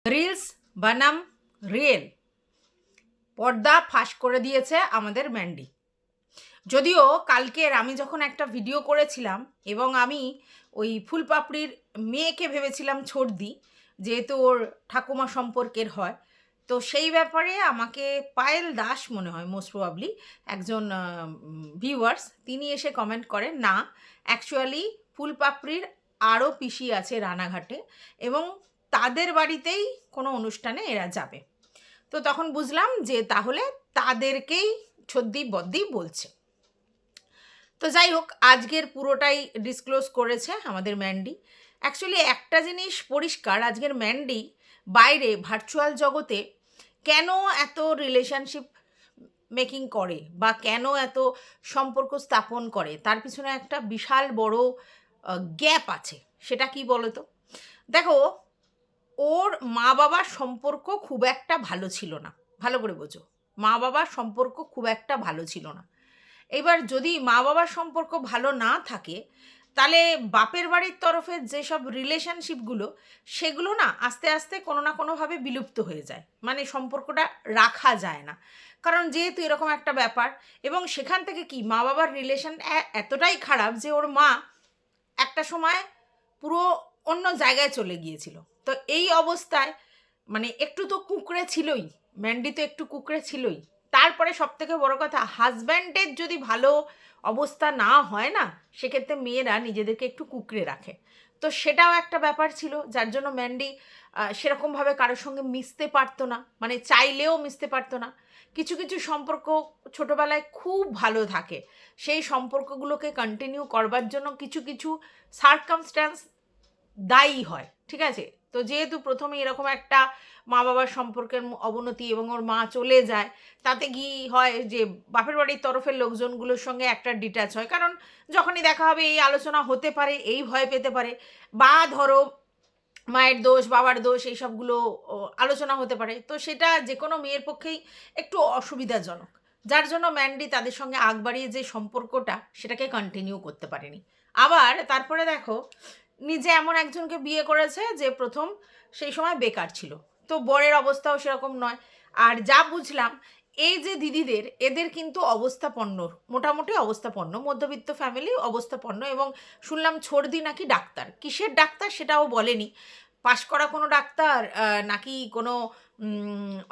Reels বনাম real পর্দা ফাঁস করে দিয়েছে আমাদের ম্যান্ডি। যদিও কালকের আমি যখন একটা ভিডিও করেছিলাম এবং আমি ওই ফুলপাপড়ির মেয়েকে ভেবেছিলাম ছর্দি, যেহেতু ওর ঠাকুমা সম্পর্কের হয়, তো সেই ব্যাপারে আমাকে পায়েল দাস মনে হয় মোস্ট প্রবাবলি একজন ভিউয়ার্স, তিনি এসে কমেন্ট করেন না, অ্যাকচুয়ালি ফুলপাপড়ির আরও পিসি আছে রানাঘাটে এবং তাদের বাড়িতেই কোনো অনুষ্ঠানে এরা যাবে। তো তখন বুঝলাম যে তাহলে তাদেরকেই ছদ্দি বদ্দি বলছে। তো যাই হোক, আজকের পুরোটাই ডিসক্লোজ করেছে আমাদের ম্যান্ডি। অ্যাকচুয়ালি একটা জিনিস পরিষ্কার, আজকের ম্যান্ডি বাইরে ভার্চুয়াল জগতে কেন এত রিলেশনশিপ মেকিং করে বা কেন এত সম্পর্ক স্থাপন করে, তার পিছনে একটা বিশাল বড় গ্যাপ আছে। সেটা কি বলো তো? দেখো, ওর মা বাবার সম্পর্ক খুব একটা ভালো ছিল না, ভালো করে বোঝো, মা বাবার সম্পর্ক খুব একটা ভালো ছিল না। এবার যদি মা বাবার সম্পর্ক ভালো না থাকে, তাহলে বাপের বাড়ির তরফের যেসব রিলেশনশিপগুলো, সেগুলো না আস্তে আস্তে কোনো না কোনোভাবে বিলুপ্ত হয়ে যায়, মানে সম্পর্কটা রাখা যায় না। কারণ যেহেতু এরকম একটা ব্যাপার, এবং সেখান থেকে কি মা বাবার রিলেশন এতটাই খারাপ যে ওর মা একটা সময় পুরো অন্য জায়গায় চলে গিয়েছিল। তো এই অবস্থায় মানে একটু তো কুঁকড়ে ছিলই, ম্যান্ডি তো একটু কুঁকড়ে ছিলই। তারপরে সবথেকে বড় কথা, হাজব্যান্ডের যদি ভালো অবস্থা না হয় না, সেক্ষেত্রে মেয়েরা নিজেদেরকে একটু কুঁকড়ে রাখে। তো সেটাও একটা ব্যাপার ছিল, যার জন্য ম্যান্ডি সেরকমভাবে কারোর সঙ্গে মিশতে পারতো না, মানে চাইলেও মিশতে পারতো না। কিছু কিছু সম্পর্ক ছোটোবেলায় খুব ভালো থাকে, সেই সম্পর্কগুলোকে কন্টিনিউ করবার জন্য কিছু কিছু সার্কামস্ট্যান্স দায়ী হয়, ঠিক আছে? তো যেহেতু প্রথমে এরকম একটা মা বাবার সম্পর্কের অবনতি এবং ওর মা চলে যায়, তাতে কি হয় যে বাপের বাড়ির তরফের লোকজনগুলোর সঙ্গে একটা ডিট্যাচ হয়, কারণ যখনই দেখা হবে এই আলোচনা হতে পারে, এই ভয় পেতে পারে, বা ধরো মায়ের দোষ বাবার দোষ এইসবগুলো আলোচনা হতে পারে। তো সেটা যে কোনো মেয়ের পক্ষেই একটু অসুবিধাজনক, যার জন্য ম্যান্ডি তাদের সঙ্গে আগ বাড়িয়ে যে সম্পর্কটা সেটাকে কন্টিনিউ করতে পারেনি। আবার তারপরে দেখো, নিজে এমন একজনকে বিয়ে করেছে যে প্রথম সেই সময় বেকার ছিল, তো বরের অবস্থাও সেরকম নয়। আর যা বুঝলাম, এই যে দিদিদের, এদের কিন্তু অবস্থাপন্ন, মোটামুটি অবস্থাপন্ন, মধ্যবিত্ত ফ্যামিলি অবস্থাপন্ন, এবং শুনলাম ছর্দি নাকি ডাক্তার। কিসের ডাক্তার সেটাও বলেনি, পাশ করা কোনো ডাক্তার নাকি কোনো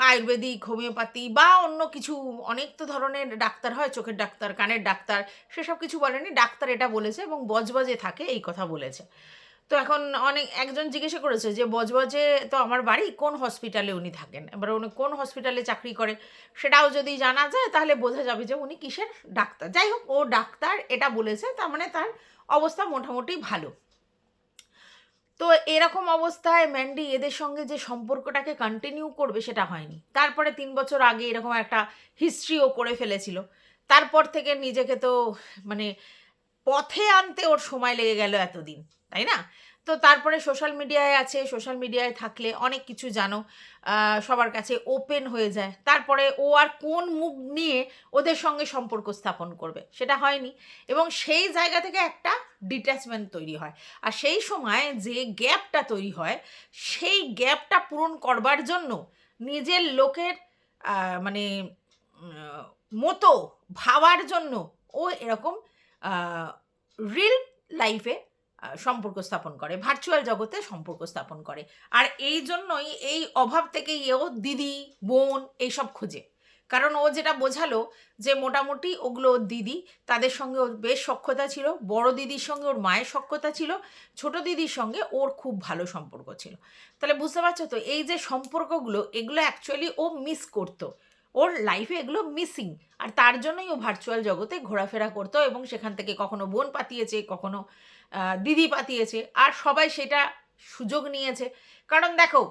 আয়ুর্বেদিক, হোমিওপ্যাথি বা অন্য কিছু, অনেক তো ধরনের ডাক্তার হয়, চোখের ডাক্তার, কানের ডাক্তার, সেসব কিছু বলেনি। ডাক্তার এটা বলেছে এবং বজবজে থাকে এই কথা বলেছে। তো এখন একজন জিজ্ঞাসা করেছে যে বজবজে তো আমার বাড়ি, কোন হসপিটালে উনি থাকেন, এবার উনি কোন হসপিটালে চাকরি করে সেটাও যদি জানা যায় তাহলে বোঝা যাবে যে উনি কিসের ডাক্তার। যাই হোক, ও ডাক্তার এটা বলেছে, তার মানে তার অবস্থা মোটামুটি ভালো। তো এরকম অবস্থায় ম্যান্ডি এদের সঙ্গে যে সম্পর্কটাকে কন্টিনিউ করবে সেটা হয়নি। তারপরে 3 বছর আগে এরকম একটা হিস্ট্রিও করে ফেলেছিল। তারপর থেকে নিজেকে তো মানে পথে আনতে ওর সময় লেগে গেল এতদিন, তাই না? তো তারপরে সোশ্যাল মিডিয়ায় আছে, সোশ্যাল মিডিয়ায় থাকলে অনেক কিছু জানো, সবার কাছে ওপেন হয়ে যায়। তারপরে ও আর কোন মুখ নিয়ে ওদের সঙ্গে সম্পর্ক স্থাপন করবে সেটা হয়নি, এবং সেই জায়গা থেকে একটা ডিট্যাচমেন্ট তৈরি হয়। আর সেই সময় যে গ্যাপটা তৈরি হয়, সেই গ্যাপটা পূরণ করবার জন্য নিজের লোকের মানে মতো ভাবার জন্য ও এরকম রিল লাইফে সম্পর্ক স্থাপন করে, ভার্চুয়াল জগতে সম্পর্ক স্থাপন করে। আর এই জন্যই এই অভাব থেকেই ও দিদি বোন এইসব খোঁজে, কারণ ও যেটা বোঝালো যে মোটামুটি ওগুলো ওর দিদি, তাদের সঙ্গে ওর বেশ সখ্যতা ছিল, বড় দিদির সঙ্গে ওর মায়ের সখ্যতা ছিল, ছোট দিদির সঙ্গে ওর খুব ভালো সম্পর্ক ছিল। তাহলে বুঝতে পারছো তো, এই যে সম্পর্কগুলো, এগুলো অ্যাকচুয়ালি ও মিস করতো, ওর লাইফে এগুলো মিসিং। আর তার জন্যই ও ভার্চুয়াল জগতে ঘোরাফেরা করতো, এবং সেখান থেকে কখনো বোন পাতিয়েছে, কখনো দিদি পাতিয়েছে, আর সবাই সেটা সুযোগ নিয়েছে। কারণ দেখো,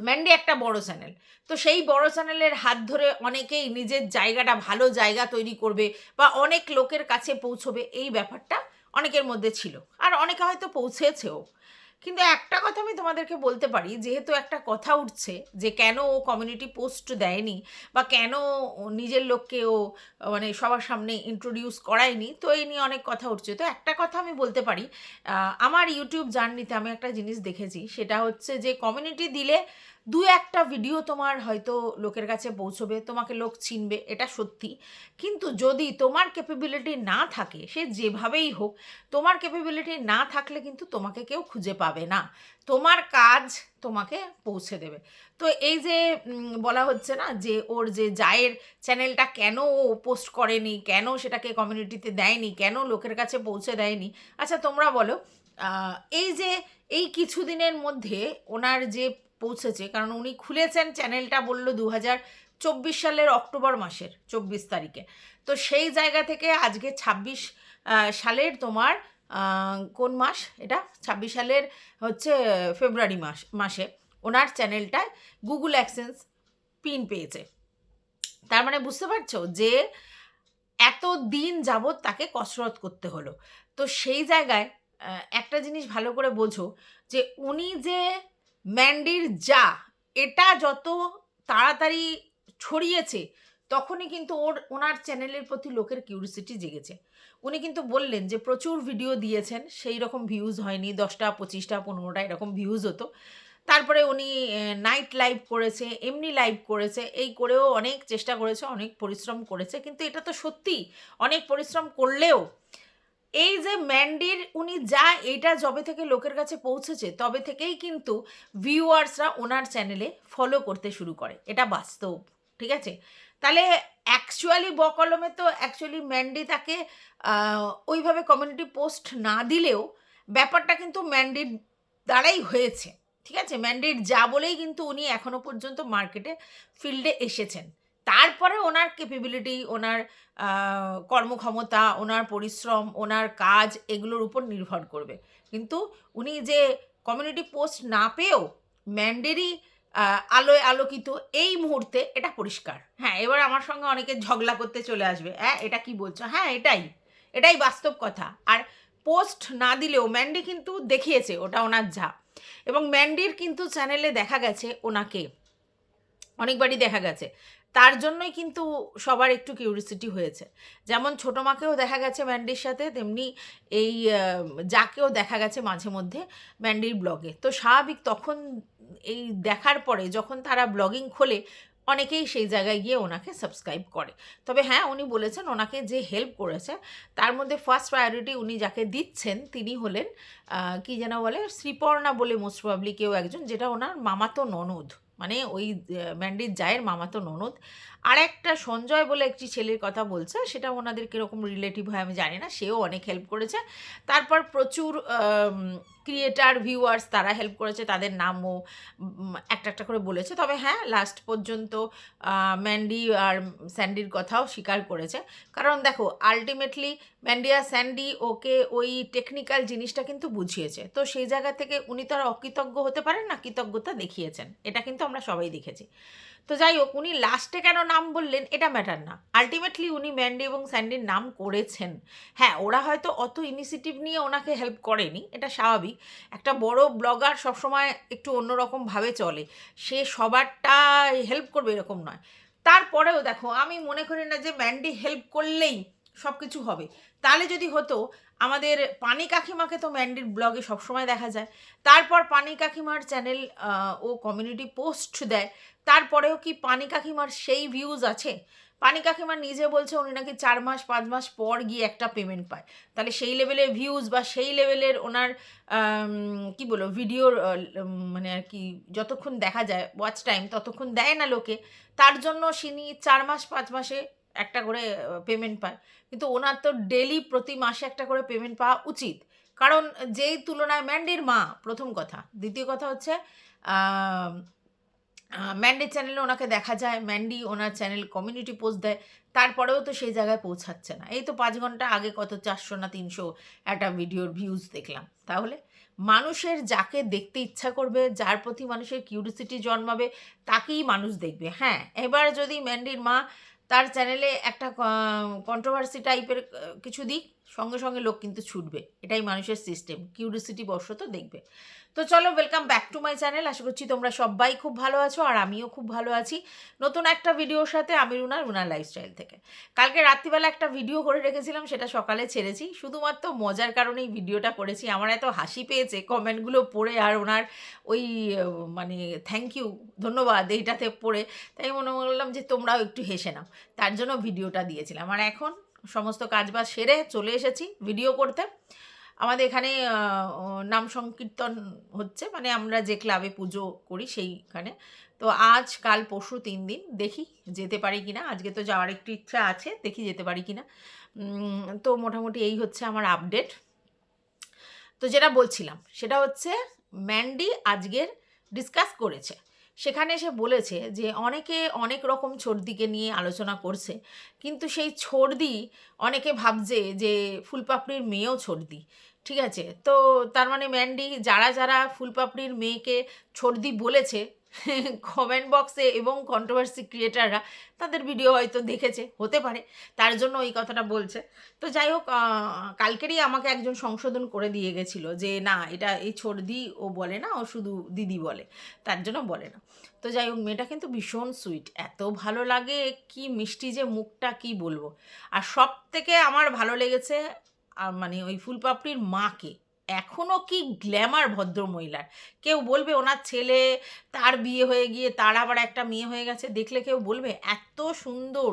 ম্যান্ডি একটা বড় চ্যানেল, তো সেই বড় চ্যানেলের হাত ধরে অনেকেই নিজের জায়গাটা, ভালো জায়গা তৈরি করবে বা অনেক লোকের কাছে পৌঁছবে, এই ব্যাপারটা অনেকের মধ্যে ছিল, আর অনেকে হয়তো পৌঁছেছেও। কিন্তু একটা কথা আমি তোমাদেরকে বলতে পারি, যেহেতু একটা কথা উঠছে যে কেন ও কমিউনিটি পোস্ট দেয়নি বা কেন ও নিজের লোককে ও মানে সবার সামনে ইন্ট্রোডিউস করায়নি, তো এই নিয়ে অনেক কথা উঠছে। তো একটা কথা আমি বলতে পারি, আমার ইউটিউব জার্নিতে আমি একটা জিনিস দেখেছি, সেটা হচ্ছে যে কমিউনিটি দিলে দু একটা ভিডিও তোমার হয়তো লোকের কাছে পৌঁছবে, তোমাকে লোক চিনবে, এটা সত্যি। কিন্তু যদি তোমার ক্যাপাবিলিটি না থাকে, সে যেভাবেই হোক, তোমার ক্যাপাবিলিটি না থাকলে কিন্তু তোমাকে কেউ খুঁজে পাবে না, তোমার কাজ তোমাকে পৌঁছে দেবে। তো এই যে বলা হচ্ছে না যে ওর যে জায়ের চ্যানেলটা কেন ও পোস্ট করেনি, কেন সেটাকে কমিউনিটিতে দেয়নি, কেন লোকের কাছে পৌঁছে দেয়নি, আচ্ছা তোমরা বলো। এই যে এই কিছুদিনের মধ্যে ওনার যে পৌঁছেছে, কারণ উনি খুলেছেন চ্যানেলটা বললো 2024 সালের অক্টোবর মাসের 24 তারিখে। তো সেই জায়গা থেকে আজকে 26 সালের তোমার কোন মাস এটা, 26 সালের হচ্ছে ফেব্রুয়ারি মাসে ওনার চ্যানেলটায় গুগল অ্যাডসেন্স পিন পেয়েছে। তার মানে বুঝতে পারছো যে এত দিন যাবৎ তাকে কসরত করতে হলো। তো সেই জায়গায় একটা জিনিস ভালো করে বোঝো যে উনি যে ম্যান্ডির যা, এটা যত তাড়াতাড়ি ছড়িয়েছে, তখনই কিন্তু ওনার চ্যানেলের প্রতি লোকের কিউরিসিটি জেগেছে। উনি কিন্তু বললেন যে প্রচুর ভিডিও দিয়েছেন, সেই রকম ভিউজ হয়নি, 10টা 25টা 15টা এরকম ভিউজ হতো। তারপরে উনি নাইট লাইভ করেছে, এমনি লাইভ করেছে, এই করেও অনেক চেষ্টা করেছে, অনেক পরিশ্রম করেছে। কিন্তু এটা তো সত্যি, অনেক পরিশ্রম করলেও এই যে ম্যান্ডির উনি যা, এইটা যবে থেকে লোকের কাছে পৌঁছেছে, তবে থেকেই কিন্তু ভিউয়ার্সরা ওনার চ্যানেলে ফলো করতে শুরু করে, এটা বাস্তব। ঠিক আছে, তাহলে অ্যাকচুয়ালি বকলমে তো অ্যাকচুয়ালি ম্যান্ডি তাকে ওইভাবে কমিউনিটি পোস্ট না দিলেও ব্যাপারটা কিন্তু ম্যান্ডির দ্বারাই হয়েছে। ঠিক আছে, ম্যান্ডেট যা বলেই কিন্তু উনি এখনো পর্যন্ত মার্কেটে ফিল্ডে এসেছেন। তারপরে ওনার ক্যাপাবিলিটি, ওনার কর্মক্ষমতা, ওনার পরিশ্রম, ওনার কাজ, এগুলোর উপর নির্ভর করবে। কিন্তু উনি যে কমিউনিটি পোস্ট না পেয়েও ম্যান্ডেরই আলোয় আলোকিত এই মুহূর্তে, এটা পরিষ্কার। হ্যাঁ, এবার আমার সঙ্গে অনেকে ঝগড়া করতে চলে আসবে, হ্যাঁ এটা কি বলছো, হ্যাঁ এটাই বাস্তব কথা। আর পোস্ট না দিলেও ম্যান্ডি কিন্তু দেখিয়েছে ওটা ওনার যা, এবং ম্যান্ডির কিন্তু চ্যানেলে দেখা গেছে ওনাকে অনেকবারই দেখা গেছে, তার জন্যই কিন্তু সবার একটু কিউরিসিটি হয়েছে। যেমন ছোটো মাকেও দেখা গেছে ম্যান্ডির সাথে, তেমনি এই যাকেও দেখা গেছে মাঝে মধ্যে ম্যান্ডির ব্লগে। তো স্বাভাবিক, তখন এই দেখার পরে যখন তারা ব্লগিং খোলে, অনেকেই সেই জায়গায় গিয়ে ওনাকে সাবস্ক্রাইব করে। তবে হ্যাঁ, উনি বলেছেন ওনাকে যে হেল্প করেছে, তার মধ্যে ফার্স্ট প্রায়োরিটি উনি যাকে দিচ্ছেন তিনি হলেন কি যেন বলে, শ্রীপর্ণা বলে মোস্ট প্রবাবলি কেউ একজন, যেটা ওনার মামাতো ননদ, মানে ওই ম্যান্ডির জায়ের মামাতো ননদ। আর একটা সঞ্জয় বলে একটি ছেলের কথা বলছে, সেটা ওনাদের কীরকম রিলেটিভ হয় আমি জানি না, সেও অনেক হেল্প করেছে। তারপর প্রচুর ক্রিয়েটার, ভিউয়ার্স, তারা হেল্প করেছে, তাদের নামও একটা একটা করে বলেছে। তবে হ্যাঁ, লাস্ট পর্যন্ত ম্যান্ডি আর স্যান্ডির কথাও স্বীকার করেছে। কারণ দেখো, আলটিমেটলি ম্যান্ডি আর স্যান্ডি ওকে ওই টেকনিক্যাল জিনিসটা কিন্তু বুঝিয়েছে। তো সেই জায়গা থেকে উনি তো আর অকৃতজ্ঞ হতে পারেন না, কৃতজ্ঞতা দেখিয়েছেন, এটা কিন্তু আমরা সবাই দেখেছি। তো যাই হোক, উনি লাস্টে কেন নাম বললেন এটা ম্যাটার না, আলটিমেটলি উনি ম্যান্ডি এবং স্যান্ডির নাম করেছেন। হ্যাঁ, ওরা হয়তো অত ইনিশিয়েটিভ নিয়ে ওনাকে হেল্প করেনি, এটা স্বাভাবিক। একটা বড় ব্লগার সবসময় একটু অন্যরকমভাবে চলে, সে সবারটা হেল্প করবে এরকম নয়। তারপরেও দেখো, আমি মনে করি না যে ম্যান্ডি হেল্প করলেই সব কিছু হবে। তাহলে যদি হতো, আমাদের পানি কাকিমাকে তো ম্যান্ডির ব্লগে সবসময় দেখা যায়, তারপর পানি কাকিমার চ্যানেল ও কমিউনিটি পোস্ট দেয়, তারপরেও কি পানি কাকিমার সেই ভিউজ আছে? পানি কাকিমা নিজে বলছে উনি নাকি 4 মাস 5 মাস পর গিয়ে একটা পেমেন্ট পায়। তাহলে সেই লেভেলের ভিউজ বা সেই লেভেলের ওনার কি বলবো, ভিডিওর মানে আর কি যতক্ষণ দেখা যায় ওয়াচ টাইম, ততক্ষণ দেয় না লোকে, তার জন্য তিনি 4 মাস 5 মাসে একটা করে পেমেন্ট পায়। কিন্তু ওনার তো ডেলি প্রতি মাসে একটা করে পেমেন্ট পাওয়া উচিত। কারণ যেই তুলনায় ম্যান্ডির মা, প্রথম কথা। দ্বিতীয় কথা হচ্ছে ম্যান্ডির চ্যানেলে ওনাকে দেখা যায়, ম্যান্ডি ওনার চ্যানেল কমিউনিটি পোস্ট দেয়, তারপরেও তো সেই জায়গায় পৌঁছাচ্ছে না। এই তো 5 ঘন্টা আগে কত 400 না 300 একটা ভিডিওর ভিউজ দেখলাম। তাহলে মানুষের যাকে দেখতে ইচ্ছা করবে, যার প্রতি মানুষের কিউরিসিটি জন্মাবে, তাকেই মানুষ দেখবে। হ্যাঁ, এবার যদি ম্যান্ডির মা তার চ্যানেলে একটা কন্ট্রোভার্সি টাইপের কিছু দিক, সঙ্গে সঙ্গে লোক কিন্তু ছুটবে, এটাই মানুষের সিস্টেম, কিউরিসিটি বশত দেখবে। তো চলো, welcome back to my channel. আশা করছি তোমরা সবাই খুব ভালো আছো, আর আমিও খুব ভালো আছি। নতুন একটা ভিডিওর সাথে আমি রুনার লাইফস্টাইল থেকে। কালকে রাত্রিবেলা একটা ভিডিও করে রেখেছিলাম, সেটা সকালে ছেড়েছি, শুধুমাত্র মজার কারণেই ভিডিওটা করেছি। আমার এত হাসি পেয়েছে কমেন্টগুলো পড়ে, আর ওনার ওই মানে থ্যাংক ইউ, ধন্যবাদ এইটাতে পড়ে, তাই মনে করলাম যে তোমরাও একটু হেসে নাও, তার জন্য ভিডিওটা দিয়েছিলাম। আর এখন সমস্ত কাজবাজ সেরে চলে এসেছি ভিডিও করতে। আমাদের এখানে নাম সংকীর্তন হচ্ছে, মানে আমরা যে ক্লাবে পুজো করি সেইখানে। তো আজ কাল পরশু 3 দিন, দেখি যেতে পারি কিনা। আজকে তো যাওয়ার একটু ইচ্ছা আছে, দেখি যেতে পারি কিনা। তো মোটামুটি এই হচ্ছে আমার আপডেট। তো যেটা বলছিলাম সেটা হচ্ছে, ম্যান্ডি আজকের ডিসকাস করেছে, সেখানে সে বলেছে যে অনেকে অনেক রকম ছর্দিকে নিয়ে আলোচনা করছে, কিন্তু সেই ছর্দি অনেকে ভাবছে যে ফুলপাপড়ির মেয়েও ছর্দি। ঠিক আছে, তো তার মানে ম্যান্ডি যারা যারা ফুলপাপড়ির মেয়েকে ছর্দি বলেছে কমেন্ট বক্সে এবং কন্ট্রোভার্সি ক্রিয়েটাররা তাদের ভিডিও হয়তো দেখেছে, হতে পারে, তার জন্য এই কথাটা বলছে। তো যাই হোক, কালকেরই আমাকে একজন সংশোধন করে দিয়ে গেছিলো যে না, এটা এই ছর্দি ও বলে না, ও শুধু দিদি বলে, তার জন্য বলে না। তো যাই হোক, মেয়েটা কিন্তু ভীষণ সুইট, এত ভালো লাগে, কি মিষ্টি যে মুখটা, কি বলবো। আর সব থেকে আমার ভালো লেগেছে মানে ওই ফুলপাপড়ির মাকে, এখনও কি গ্ল্যামার ভদ্রমহিলার। কেউ বলবে ওনার ছেলে, তার বিয়ে হয়ে গিয়ে তার আবার একটা মেয়ে হয়ে গেছে, দেখলে কেউ বলবে এত সুন্দর,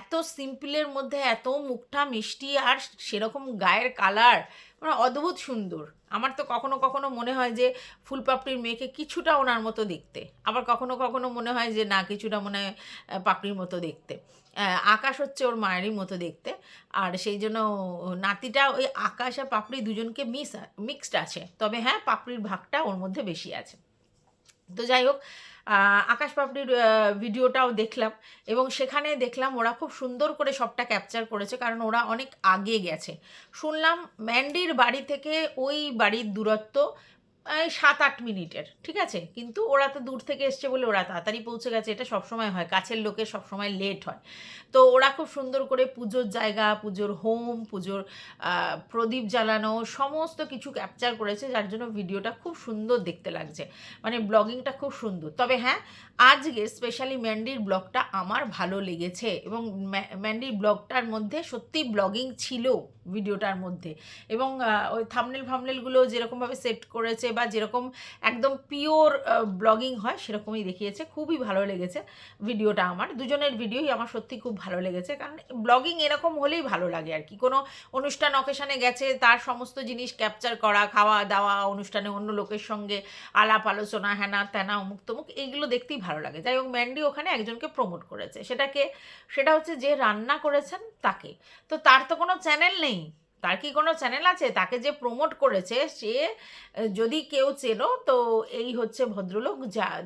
এত সিম্পলের মধ্যে এত মুখটা মিষ্টি, আর সেরকম গায়ের কালার, মানে অদ্ভুত সুন্দর। আমার তো কখনো কখনো মনে হয় যে ফুলপাপড়ির মেয়েকে কিছুটা ওনার মতো দেখতে, আবার কখনো কখনো মনে হয় যে না, কিছুটা মনে হয় পাপড়ির মতো দেখতে। আকাশ হচ্ছে ওর মায়েরই মতো দেখতে, আর সেই জন্য নাতিটা ওই আকাশ আর পাপড়ি দুজনকে মিক্সড আছে, তবে হ্যাঁ, পাপড়ির ভাগটা ওর মধ্যে বেশি আছে। তো যাই হোক, আকাশ পাপড়ির ভিডিওটাও দেখলাম, এবং সেখানে দেখলাম ওরা খুব সুন্দর করে সবটা ক্যাপচার করেছে, কারণ ওরা অনেক আগে গেছে। শুনলাম ম্যান্ডির বাড়ি থেকে ওই বাড়ির দূরত্ব এই 7-8 মিনিটের, ঠিক আছে, কিন্তু ওরা তো দূর থেকে এসছে বলে ওরা তাড়াতাড়ি পৌঁছে গেছে, এটা সবসময় হয়, কাছের লোকের সবসময় লেট হয়। তো ওরা খুব সুন্দর করে পুজোর জায়গা, পুজোর হোম, পুজোর প্রদীপ জ্বালানো, সমস্ত কিছু ক্যাপচার করেছে, যার জন্য ভিডিওটা খুব সুন্দর দেখতে লাগছে, মানে ব্লগিংটা খুব সুন্দর। তবে হ্যাঁ, আজকে স্পেশালি ম্যান্ডির ব্লগটা আমার ভালো লেগেছে, এবং ম্যান্ডির ব্লগটার মধ্যে সত্যি ব্লগিং ছিল ভিডিওটার মধ্যে, এবং ওই থামনেলগুলো যেরকমভাবে সেট করেছে, বা যেরকম একদম পিওর ব্লগিং হয় সেরকমই দেখিয়েছে, খুবই ভালো লেগেছে ভিডিওটা। আমার দুজনের ভিডিওই আমার সত্যি খুব ভালো লেগেছে, কারণ ব্লগিং এরকম হলেই ভালো লাগে আর কি। কোনো অনুষ্ঠান অকেশানে গেছে, তার সমস্ত জিনিস ক্যাপচার করা, খাওয়া দাওয়া, অনুষ্ঠানে অন্য লোকের সঙ্গে আলাপ আলোচনা, হ্যানা ত্যানা, অমুক তমুক, এইগুলো দেখতেই ভালো লাগে। যাই হোক, ম্যান্ডি ওখানে একজনকে প্রমোট করেছে, সেটা হচ্ছে যে রান্না করেছেন তাকে। তো তার তো কোনো চ্যানেল নেই, তার কি কোনো চ্যানেল আছে? তাকে যে প্রমোট করেছে সে, যদি কেউ চেনো তো এই হচ্ছে ভদ্রলোক,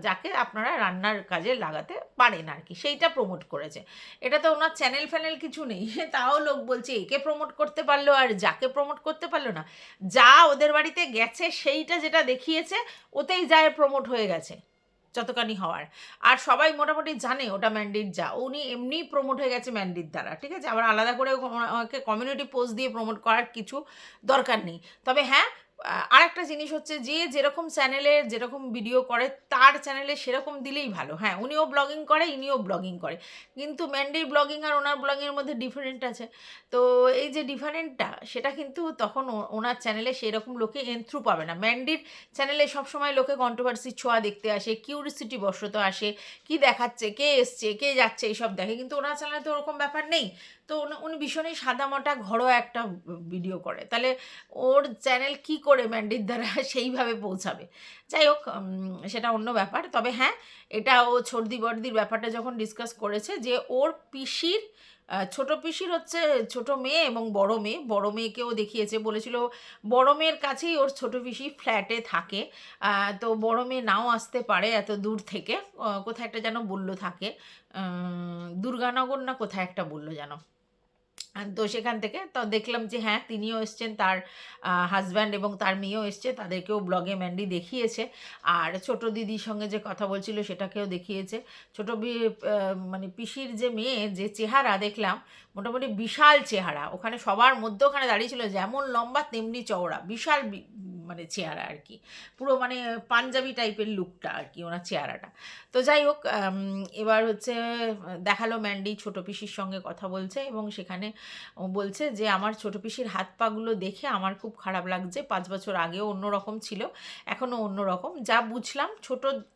যাকে আপনারা রান্নার কাজে লাগাতে পারেন আর কি, সেইটা প্রমোট করেছে। এটা তো ওনার চ্যানেল ফ্যানেল কিছু নেই তাও লোক বলছে একে প্রমোট করতে পারলো আর যাকে প্রমোট করতে পারলো না। যা ওদের বাড়িতে গেছে সেইটা যেটা দেখিয়েছে, ওতেই যায় প্রমোট হয়ে গেছে যতখানি হওয়ার। আর সবাই মোটামুটি জানে ওটা ম্যান্ডির যা, উনি এমনিই প্রমোট হয়ে গেছে ম্যান্ডির দ্বারা, ঠিক আছে, আবার আলাদা করে ওকে কমিউনিটি পোস্ট দিয়ে প্রমোট করার কিছু দরকার নেই। তবে হ্যাঁ, আরেকটা জিনিস হচ্ছে, যে যেরকম চ্যানেলে যেরকম ভিডিও করে তার চ্যানেলে সেরকম দিলেই ভালো। হ্যাঁ, উনিও ব্লগিং করে, ইনিও ব্লগিং করে, কিন্তু ম্যান্ডির ব্লগিং আর ওনার ব্লগিংয়ের মধ্যে ডিফারেন্ট আছে। তো এই যে ডিফারেন্টটা, সেটা কিন্তু তখন ওনার চ্যানেলে সেরকম লোকে এন্থ্রু পাবে না। ম্যান্ডির চ্যানেলে সবসময় লোকে কন্ট্রোভার্সির ছোঁয়া দেখতে আসে, কিউরিসিটি বশত আসে, কি দেখাচ্ছে, কে এসছে, কে যাচ্ছে, এইসব দেখে, কিন্তু ওনার চ্যানেলে তো ওরকম ব্যাপার নেই। তো উনি ভীষণই সাদামাটা ঘরোয়া একটা ভিডিও করে, তাহলে ওর চ্যানেল কি করে ম্যান্ডির দ্বারা সেইভাবে পৌঁছাবে? যাই হোক, সেটা অন্য ব্যাপার। তবে হ্যাঁ, এটা ও ছর্দি বর্দির ব্যাপারটা যখন ডিসকাস করেছে, যে ওর পিসির ছোটো পিসির হচ্ছে ছোটো মেয়ে এবং বড় মেয়েকেও দেখিয়েছে, বলেছিল বড় মেয়ের কাছেই ওর ছোটো পিসি ফ্ল্যাটে থাকে। তো বড় মেয়ে নাও আসতে পারে এত দূর থেকে, কোথায় একটা যেন বললো থাকে, দুর্গানগর না কোথায় একটা বললো যেন। তো সেখান থেকে তো দেখলাম যে হ্যাঁ তিনিও এসছেন, তার হাজব্যান্ড এবং তার মেয়েও এসছে, তাদেরকেও ব্লগে ম্যান্ডি দেখিয়েছে। আর ছোট দিদির সঙ্গে যে কথা বলছিল সেটাকেও দেখিয়েছে। মানে পিসির যে মেয়ে যে চেহারা দেখলাম, মোটামুটি বিশাল চেহারা, ওখানে সবার মধ্যে ওখানে দাঁড়িয়ে ছিল, যেমন লম্বা তেমনি চওড়া, বিশাল মানে চেহারা আর কি, পুরো মানে পাঞ্জাবি টাইপের লুকটা আর কি ওনার চেহারাটা। তো যাই হোক, এবার হচ্ছে দেখালো ম্যান্ডি ছোট পিসির সঙ্গে কথা বলছে, এবং সেখানে ও বলছে যে আমার ছোট পিসির হাত পাগুলো দেখে আমার খুব খারাপ লাগছে, 5 বছর আগেও অন্যরকম ছিল, এখনও অন্যরকম। যা বুঝলাম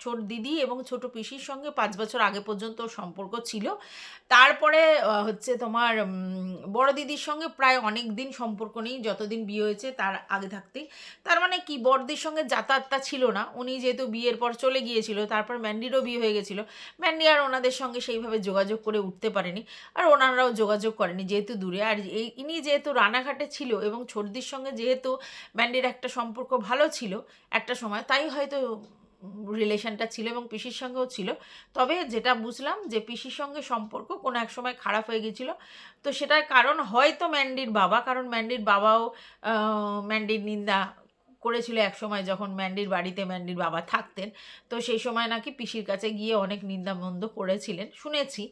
ছোট দিদি এবং ছোট পিসির সঙ্গে 5 বছর আগে পর্যন্ত সম্পর্ক ছিল, তারপরে হচ্ছে তোমার বড় দিদির সঙ্গে প্রায় অনেক দিন সম্পর্ক নেই, যতদিন বিয়ে হয়েছে তার আগে থাকতেই। তার মানে কি, বড়দির সঙ্গে যাতায়াতটা ছিল না, উনি যেহেতু বিয়ের পর চলে গিয়েছিল, তারপর ম্যান্ডিরও বিয়ে হয়ে গেছিল, ম্যান্ডি আর ওনাদের সঙ্গে সেইভাবে যোগাযোগ করে উঠতে পারেনি, আর ওনারাও যোগাযোগ করেনি যেহেতু দূরে। আর ইনি যেহেতু রানাঘাটে ছিল এবং ছোটদির সঙ্গে যেহেতু ম্যান্ডির একটা সম্পর্ক ভালো ছিল একটা সময়, তাই হয়তো রিলেশনটা ছিল, এবং পিসির সঙ্গেও ছিল। তবে যেটা বুঝলাম যে পিসির সঙ্গে সম্পর্ক কোনো এক সময় খারাপ হয়ে গেছিল, তো সেটার কারণ হয়তো ম্যান্ডির বাবা, কারণ ম্যান্ডির বাবাও ম্যান্ডির নিন্দা করেছিল এক সময়, যখন ম্যান্ডির বাড়িতে ম্যান্ডির বাবা থাকতেন, তো সেই সময় নাকি পিসির কাছে গিয়ে অনেক নিন্দামন্দ করেছিলেন শুনেছি।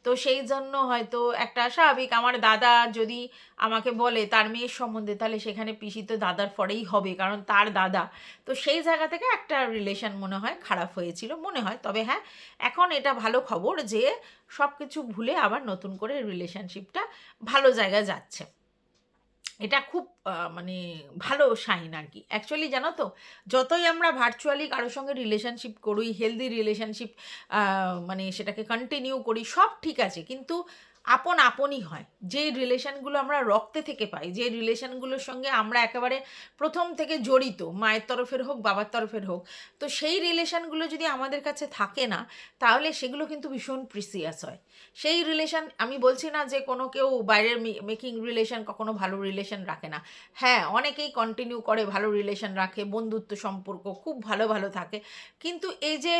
তো সেই জন্য হয়তো একটা স্বাভাবিক, আমার দাদা যদি আমাকে বলে তার মেয়ের সম্বন্ধে, তাহলে সেখানে পিসি তো দাদার পরেই হবে, কারণ তার দাদা। তো সেই জায়গা থেকে একটা রিলেশন মনে হয় খারাপ হয়েছিল মনে হয়। তবে হ্যাঁ, এখন এটা ভালো খবর যে সব কিছু ভুলে আবার নতুন করে রিলেশনশিপটা ভালো জায়গায় যাচ্ছে, এটা খুব মানে ভালো সাইন আর কি। অ্যাকচুয়ালি জানো তো, যতই আমরা ভার্চুয়ালি কারোর সঙ্গে রিলেশনশিপ করি, হেলদি রিলেশনশিপ মানে সেটাকে কন্টিনিউ করি, সব ঠিক আছে, কিন্তু আপনই হয়। যে রিলেশনগুলো আমরা রক্তে থেকে পাই, যে রিলেশনগুলোর সঙ্গে আমরা একেবারে প্রথম থেকে জড়িত, মায়ের তরফের হোক বাবার তরফের হোক, তো সেই রিলেশনগুলো যদি আমাদের কাছে থাকে না, তাহলে সেগুলো কিন্তু ভীষণ প্রিসিয়াস হয়। সেই রিলেশন, আমি বলছি না যে কোনো কেউ বাইরের মেকিং রিলেশন কখনো ভালো রিলেশন রাখে না, হ্যাঁ অনেকেই কন্টিনিউ করে ভালো রিলেশন রাখে, বন্ধুত্ব সম্পর্ক খুব ভালো ভালো থাকে, কিন্তু এই যে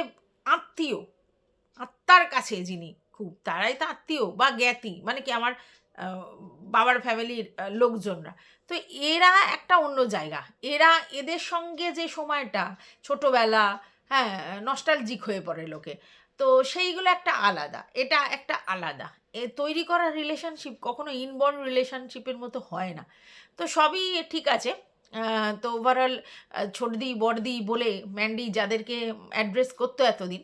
আত্মীয়, আত্মার কাছে যিনি খুব, তারাই তো আত্মীয় বা জ্ঞাতি, মানে কি আমার বাবার ফ্যামিলির লোকজনরা, তো এরা একটা অন্য জায়গা, এদের সঙ্গে যে সময়টা ছোটোবেলা, হ্যাঁ নস্টালজিক হয়ে পড়ে লোকে, তো সেইগুলো একটা আলাদা, এটা একটা আলাদা। তৈরি করা রিলেশনশিপ কখনো ইনবর্ন রিলেশনশিপের মতো হয় না। তো সবই ঠিক আছে। তো ওভারঅল ছোটদি বড়দি বলে ম্যান্ডি যাদেরকে অ্যাড্রেস করতো এতদিন,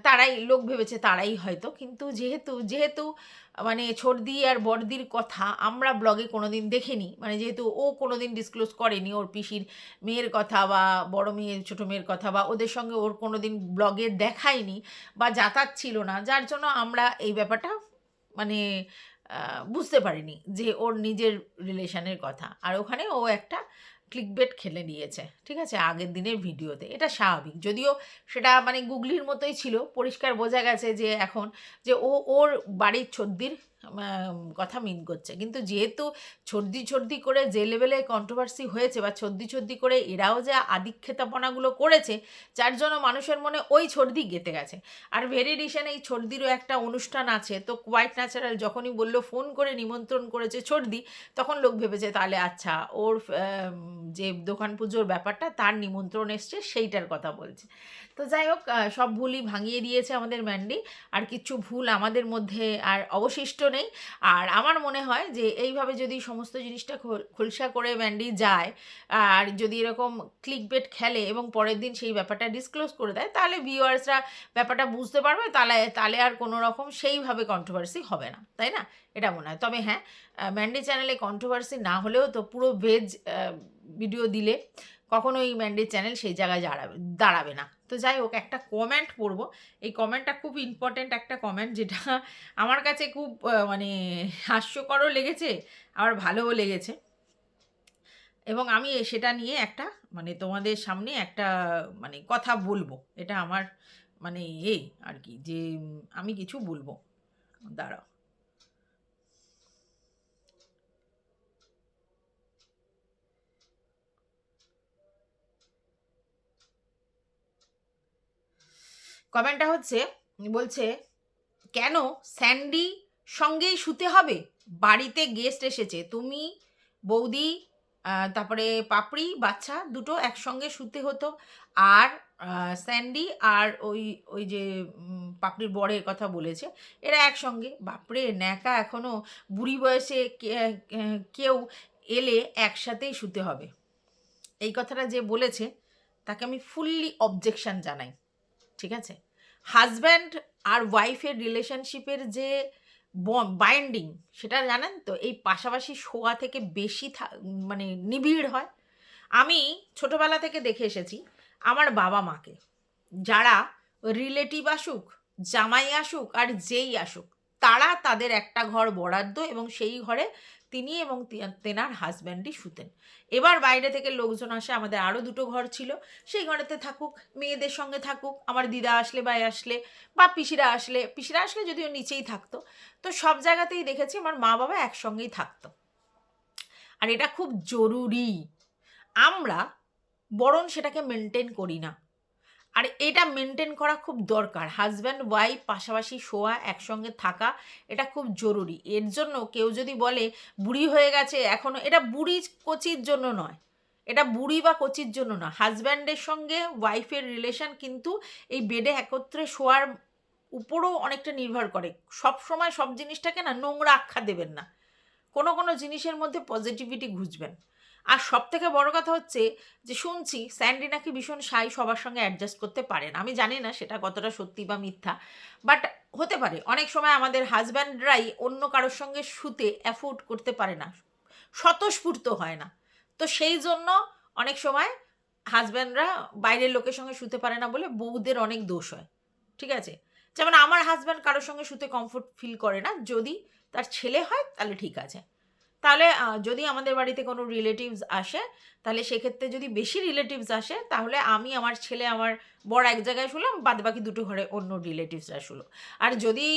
তারাই লোক ভেবেছে তারাই হয়তো, কিন্তু যেহেতু যেহেতু মানে ছোটদি আর বড়দির কথা আমরা ব্লগে কোনো দিন দেখিনি, মানে যেহেতু ও কোনো দিন ডিসক্লোজ করেনি ওর পিসির মেয়ের কথা বা বড় মেয়ের ছোটো মেয়ের কথা, বা ওদের সঙ্গে ওর কোনো দিন ব্লগে দেখায়নি বা যাতায়াত ছিল না, যার জন্য আমরা এই ব্যাপারটা মানে বুঝতে পারিনি যে ওর নিজের রিলেশনের কথা। আর ওখানে ও একটা ক্লিকবেট খেলে নিয়েছে, ঠিক আছে, আগের দিনের ভিডিওতে, এটা স্বাভাবিক। যদিও সেটা মানে গুগলির মতোই ছিল, পরিষ্কার বোঝা গেছে যে এখন যে ওর বাড়ির ছোদ্দির কথা মিন করছে, কিন্তু যেহেতু ছর্দি করে যে লেভেলে কন্ট্রোভার্সি হয়েছে, বা ছর্দি করে এরাও যে আদিক্ষেতাপনাগুলো করেছে, যার জন্য মানুষের মনে ওই ছর্দি গেঁথে গেছে। আর ভেরি রিসেন্ট এই ছর্দিরও একটা অনুষ্ঠান আছে, তো কোয়াইট ন্যাচারাল যখনই বললো ফোন করে নিমন্ত্রণ করেছে ছর্দি, তখন লোক ভেবেছে তাহলে আচ্ছা ওর যে দোকান পুজোর ব্যাপারটা তার নিমন্ত্রণ এসছে সেইটার কথা বলছে। তো যাই হোক, সব ভুলই ভাঙিয়ে দিয়েছে আমাদের ম্যান্ডি, আর কিছু ভুল আমাদের মধ্যে আর অবশিষ্ট নেই। আর আমার মনে হয় যে এইভাবে যদি সমস্ত জিনিসটা খোলসা করে ম্যান্ডি যায়, আর যদি এরকম ক্লিকবেট খেলে এবং পরের দিন সেই ব্যাপারটা ডিসক্লোজ করে দেয়, তাহলে ভিউয়ার্সরা ব্যাপারটা বুঝতে পারবে, তাহলে আর কোনো রকম সেইভাবে কন্ট্রোভার্সি হবে না, তাই না? এটা মনে হয়। তবে হ্যাঁ, ম্যান্ডি চ্যানেলে কন্ট্রোভার্সি না হলেও তো পুরো ভেজ ভিডিও দিলে কখনোই ম্যান্ডির চ্যানেল সেই জায়গায় দাঁড়াবে না। তো যাই হোক, একটা কমেন্ট পড়বো, এই কমেন্টটা খুব ইম্পর্ট্যান্ট একটা কমেন্ট, যেটা আমার কাছে খুব মানে হাস্যকরও লেগেছে, আবার ভালোও লেগেছে, এবং আমি সেটা নিয়ে একটা মানে তোমাদের সামনে একটা মানে কথা বলবো, এটা আমার মানে এই আর কি, যে আমি কিছু বলবো, দাঁড়াও। কমেন্টটা হচ্ছে, বলছে কেন স্যান্ডি সঙ্গেই শুতে হবে, বাড়িতে গেস্ট এসেছে, তুমি, বৌদি, তারপরে পাপড়ি, বাচ্চা দুটো একসঙ্গে শুতে হতো। আর স্যান্ডি আর ওই ওই যে পাপড়ির বরের কথা বলেছে, এরা একসঙ্গে। বাপরে ন্যাকা, এখনও বুড়ি বয়সে কেউ এলে একসাথেই শুতে হবে। এই কথাটা যে বলেছে তাকে আমি ফুললি অবজেকশন জানাই, ঠিক আছে? হাজব্যান্ড আর ওয়াইফের রিলেশনশিপের যে বাইন্ডিং, সেটা জানেন তো, এই পাশাপাশি শোয়া থেকে বেশি মানে নিবিড় হয়। আমি ছোটবেলা থেকে দেখে এসেছি আমার বাবা মাকে, যারা রিলেটিভ আসুক, জামাই আসুক আর যেই আসুক, তারা তাদের একটা ঘর বরাদ্দ এবং সেই ঘরে তিনি এবং তেনার হাজব্যান্ডই শুতেন। এবার বাইরে থেকে লোকজন আসে, আমাদের আরও দুটো ঘর ছিল, সেই ঘরেতে থাকুক, মেয়েদের সঙ্গে থাকুক, আমার দিদা আসলে ভাই আসলে বা পিসিরা আসলে যদিও নিচেই থাকতো। তো সব জায়গাতেই দেখেছি আমার মা বাবা একসঙ্গেই থাকতো, আর এটা খুব জরুরি। আমরা বরং সেটাকে মেনটেন করি না, আর এটা মেনটেন করা খুব দরকার। হাজব্যান্ড ওয়াইফ পাশাপাশি শোয়া, একসঙ্গে থাকা, এটা খুব জরুরি। এর জন্য কেউ যদি বলে বুড়ি হয়ে গেছে এখনও, এটা বুড়ি কচির জন্য নয়, এটা বুড়ি বা কচির জন্য না। হাজব্যান্ডের সঙ্গে ওয়াইফের রিলেশন কিন্তু এই বেডে একত্রে শোয়ার উপরও অনেকটা নির্ভর করে। সব সময় সব জিনিসটাকে না নোংরা আখ্যা দেবেন না, কোনো কোনো জিনিসের মধ্যে পজিটিভিটি খুঁজবেন। আর সব থেকে বড় কথা হচ্ছে যে শুনছি স্যান্ডি নাকি ভীষণ শাই, সবার সঙ্গে অ্যাডজাস্ট করতে পারেন। আমি জানি না সেটা কতটা সত্যি বা মিথ্যা, বাট হতে পারে। অনেক সময় আমাদের হাজব্যান্ডরাই অন্য কারোর সঙ্গে শুতে অ্যাফোর্ড করতে পারে না, স্বতঃস্ফূর্ত হয় না। তো সেই জন্য অনেক সময় হাজব্যান্ডরা বাইরের লোকের সঙ্গে শুতে পারে না বলে বউদের অনেক দোষ হয়, ঠিক আছে? যেমন আমার হাজব্যান্ড কারোর সঙ্গে শুতে কমফোর্ট ফিল করে না, যদি তার ছেলে হয় তাহলে ঠিক আছে। তাহলে যদি আমাদের বাড়িতে কোনো রিলেটিভস আসে, তাহলে সেক্ষেত্রে যদি বেশি রিলেটিভস আসে, তাহলে আমি, আমার ছেলে, আমার বর এক জায়গায় শুলাম, বাদবাকি দুটো ঘরে অন্য রিলেটিভসরা শুলো। আর যদি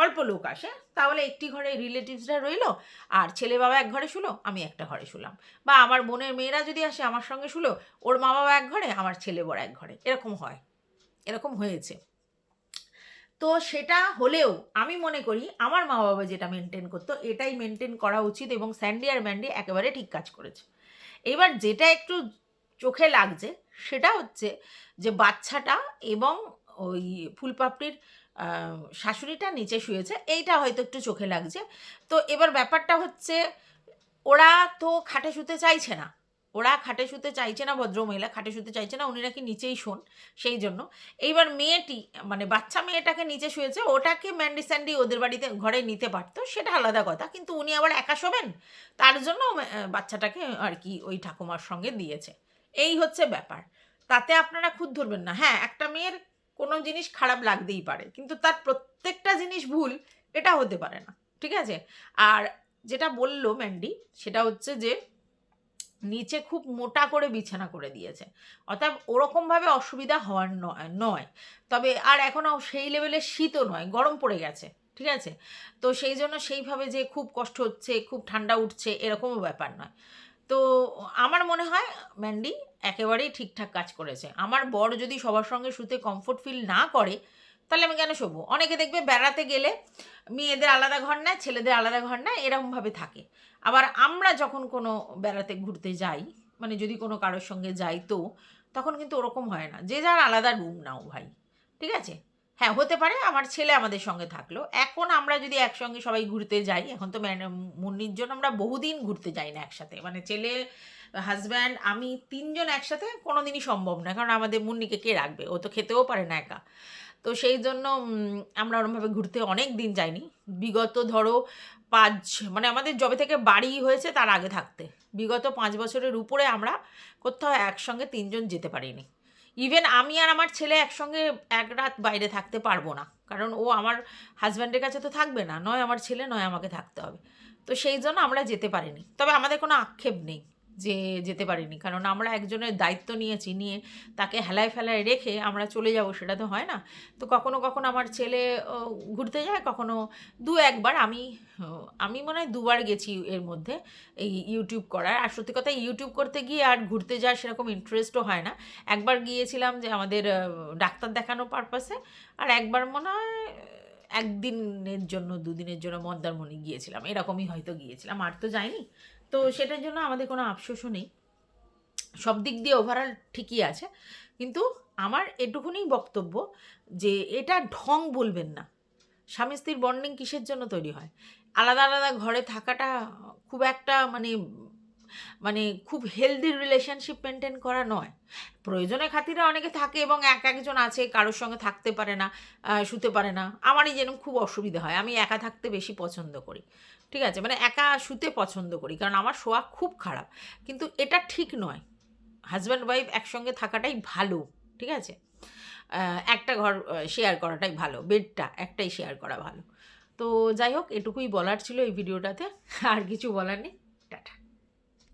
অল্প লোক আসে, তাহলে একটি ঘরে রিলেটিভসরা রইলো, আর ছেলে বাবা এক ঘরে শুলো, আমি একটা ঘরে শুলাম। বা আমার বোনের মেয়েরা যদি আসে আমার সঙ্গে শুলো, ওর মা বাবা এক ঘরে, আমার ছেলে বড় এক ঘরে, এরকম হয়, এরকম হয়েছে। তো সেটা হলেও আমি মনে করি আমার মা বাবা যেটা মেনটেন করতো এটাই মেনটেন করা উচিত, এবং স্যান্ডি আর ম্যান্ডি একেবারে ঠিক কাজ করেছে। এবার যেটা একটু চোখে লাগছে সেটা হচ্ছে যে বাচ্চাটা এবং ওই ফুলপাপড়ির শাশুড়িটা নিচে শুয়েছে, এইটা হয়তো একটু চোখে লাগছে। তো এবার ব্যাপারটা হচ্ছে ওরা তো খাটে শুতে চাইছে না, ওরা খাটে শুতে চাইছে না, ভদ্রমহিলা খাটে শুতে চাইছে না, উনি নাকি নিচেই শোন, সেই জন্য। এইবার মেয়েটি, মানে বাচ্চা মেয়েটাকে নিচে শুয়েছে, ওটাকে ম্যান্ডি স্যান্ডি ওদের বাড়িতে ঘরে নিতে পারতো, সেটা আলাদা কথা, কিন্তু উনি আবার একা শোবেন, তার জন্য বাচ্চাটাকে আর কি ওই ঠাকুমার সঙ্গে দিয়েছে। এই হচ্ছে ব্যাপার। তাতে আপনারা খুদ ধরবেন না। হ্যাঁ, একটা মেয়ের কোনো জিনিস খারাপ লাগতেই পারে, কিন্তু তার প্রত্যেকটা জিনিস ভুল এটা হতে পারে না, ঠিক আছে? আর যেটা বললো ম্যান্ডি, সেটা হচ্ছে যে নিচে খুব মোটা করে বিছানা করে দিয়েছে, অর্থাৎ ওরকমভাবে অসুবিধা হওয়ার নয়। তবে আর এখনও সেই লেভেলের শীতও নয়, গরম পড়ে গেছে, ঠিক আছে? তো সেই জন্য সেইভাবে যে খুব কষ্ট হচ্ছে, খুব ঠান্ডা উঠছে, এরকমও ব্যাপার নয়। তো আমার মনে হয় ম্যান্ডি একেবারেই ঠিকঠাক কাজ করেছে। আমার বর যদি সবার সঙ্গে শুতে কমফোর্ট ফিল না করে, তাহলে আমি কেন শোবো? অনেকে দেখবে বেড়াতে গেলে মেয়েদের আলাদা ঘর নেয়, ছেলেদের আলাদা ঘর নেয়, এরকমভাবে থাকে। আবার আমরা যখন কোনো বেড়াতে ঘুরতে যাই, মানে যদি কোনো কারোর সঙ্গে যাই, তো তখন কিন্তু ওরকম হয় না, যে যার আলাদা রুম নাও ভাই, ঠিক আছে? হ্যাঁ, হতে পারে আমার ছেলে আমাদের সঙ্গে থাকলো। এখন আমরা যদি একসঙ্গে সবাই ঘুরতে যাই, এখন তো মুন্নির জন্য আমরা বহুদিন ঘুরতে যাই না একসাথে, মানে ছেলে, হাজব্যান্ড, আমি, তিনজন একসাথে কোনো দিনই সম্ভব না, কারণ আমাদের মুন্নিকে কে রাখবে, ও তো খেতেও পারে না একা। তো সেই জন্য আমরা ওরমভাবে ঘুরতে অনেক দিন যাইনি। বিগত ধরো ৫, মানে আমাদের যবে থেকে বাড়ি হয়েছে তার আগে থাকতে, বিগত ৫ বছরের উপরে আমরা কোথাও একসঙ্গে ৩ জন যেতে পারিনি। ইভেন আমি আর আমার ছেলে একসঙ্গে এক রাত বাইরে থাকতে পারবো না, কারণ ও আমার হাজব্যান্ডের কাছে তো থাকবে না, নয় আমার ছেলে নয় আমাকে থাকতে হবে। তো সেই জন্য আমরা যেতে পারিনি। তবে আমাদের কোনো আক্ষেপ নেই যে যেতে পারিনি, কারণ আমরা একজনের দায়িত্ব নিয়েছি, নিয়ে তাকে হেলায় ফেলায় রেখে আমরা চলে যাব সেটা তো হয় না। তো কখনো কখনো আমার ছেলে ঘুরতে যায়, কখনো দু একবার, আমি মনে হয় ২বার গেছি এর মধ্যে এই ইউটিউব করার। আর সত্যি কথা, ইউটিউব করতে গিয়ে আর ঘুরতে যাওয়ার সেরকম ইন্টারেস্টও হয় না। একবার গিয়েছিলাম যে আমাদের ডাক্তার দেখানো পারপাসে, আর একবার মনে হয় একদিনের জন্য 2 দিনের জন্য মন্দারমণি গিয়েছিলাম, এরকমই হয়তো গিয়েছিলাম, আর তো যাইনি। তো সেটার জন্য আমাদের কোনো আফসোসও নেই, সব দিক দিয়ে ওভারঅল ঠিকই আছে। কিন্তু আমার এটুকুনি বক্তব্য যে এটা ঢং বলবেন না। স্বামী স্ত্রীর বন্ডিং কিসের জন্য তৈরি হয়? আলাদা আলাদা ঘরে থাকাটা খুব একটা মানে খুব হেলদি রিলেশনশিপ মেনটেন করা নয়। প্রয়োজনের খাতিরে অনেকে থাকে এবং একজন আছে কারোর সঙ্গে থাকতে পারে না, শুতে পারে না। আমারই যেরকম খুব অসুবিধা হয়, আমি একা থাকতে বেশি পছন্দ করি, ঠিক আছে, মানে একা শুতে পছন্দ করি, কারণ আমার শোয়া খুব খারাপ। কিন্তু এটা ঠিক নয়, হাজব্যান্ড ওয়াইফ একসঙ্গে থাকাটাই ভালো, ঠিক আছে। একটা ঘর শেয়ার করাটাই ভালো, বেডটা একটাই শেয়ার করা ভালো। তো যাই হোক, এটুকুই বলার ছিল এই ভিডিওটাতে, আর কিছু বলার নেই।